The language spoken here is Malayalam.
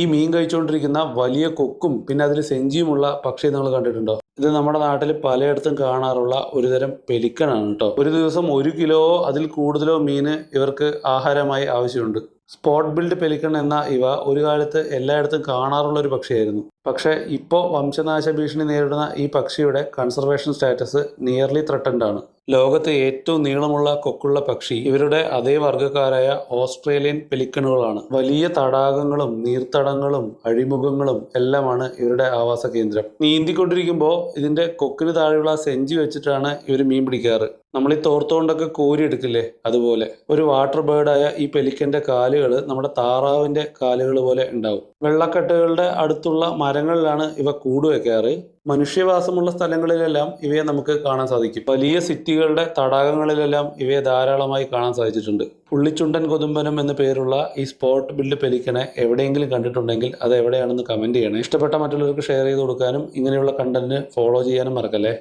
ഈ മീൻ കഴിച്ചുകൊണ്ടിരിക്കുന്ന വലിയ കൊക്കും പിന്നെ അതിൽ സെഞ്ചിയുമുള്ള പക്ഷി നിങ്ങൾ കണ്ടിട്ടുണ്ടോ? ഇത് നമ്മുടെ നാട്ടിൽ പലയിടത്തും കാണാറുള്ള ഒരുതരം പെലിക്കനാണ് കേട്ടോ. ഒരു ദിവസം 1 കിലോ അതിൽ കൂടുതലോ മീന് ഇവർക്ക് ആഹാരമായി ആവശ്യമുണ്ട്. സ്പോട്ട് ബിൽഡ് പെലിക്കൺ എന്ന ഇവ ഒരു കാലത്ത് എല്ലായിടത്തും കാണാറുള്ള ഒരു പക്ഷിയായിരുന്നു. പക്ഷേ ഇപ്പോൾ വംശനാശ ഭീഷണി നേരിടുന്ന ഈ പക്ഷിയുടെ കൺസർവേഷൻ സ്റ്റാറ്റസ് നിയർലി ത്രട്ടൻഡ് ആണ്. ലോകത്തെ ഏറ്റവും നീളമുള്ള കൊക്കുള്ള പക്ഷി ഇവരുടെ അതേ വർഗ്ഗക്കാരായ ഓസ്ട്രേലിയൻ പെലിക്കണുകളാണ്. വലിയ തടാകങ്ങളും നീർത്തടങ്ങളും അഴിമുഖങ്ങളും എല്ലാമാണ് ഇവരുടെ ആവാസ കേന്ദ്രം. നീന്തിക്കൊണ്ടിരിക്കുമ്പോൾ ഇതിന്റെ കൊക്കിന് താഴെയുള്ള സെഞ്ചി വെച്ചിട്ടാണ് ഇവർ മീൻ പിടിക്കാറ്. നമ്മൾ ഈ തോർത്തുകൊണ്ടൊക്കെ കോരി എടുക്കില്ലേ, അതുപോലെ. ഒരു വാട്ടർ ബേർഡായ ഈ പെലിക്കന്റെ കാലുകൾ നമ്മുടെ താറാവിന്റെ കാലുകൾ പോലെ ഉണ്ടാവും. വെള്ളക്കെട്ടുകളുടെ അടുത്തുള്ള മരങ്ങളിലാണ് ഇവ കൂട് വെക്കാറ്. മനുഷ്യവാസമുള്ള സ്ഥലങ്ങളിലെല്ലാം ഇവയെ നമുക്ക് കാണാൻ സാധിക്കും. വലിയ സിറ്റികളുടെ തടാകങ്ങളിലെല്ലാം ഇവയെ ധാരാളമായി കാണാൻ സാധിച്ചിട്ടുണ്ട്. പുള്ളിച്ചുണ്ടൻ കൊതുമ്പനം എന്ന പേരുള്ള ഈ സ്പോട്ട് ബിൽഡ് പെലിക്കനെ എവിടെയെങ്കിലും കണ്ടിട്ടുണ്ടെങ്കിൽ അത് എവിടെയാണെന്ന് കമന്റ് ചെയ്യണേ. ഇഷ്ടപ്പെട്ട മറ്റുള്ളവർക്ക് ഷെയർ ചെയ്ത് കൊടുക്കാനും ഇങ്ങനെയുള്ള കണ്ടന്റിന് ഫോളോ ചെയ്യാനും മറക്കല്ലേ.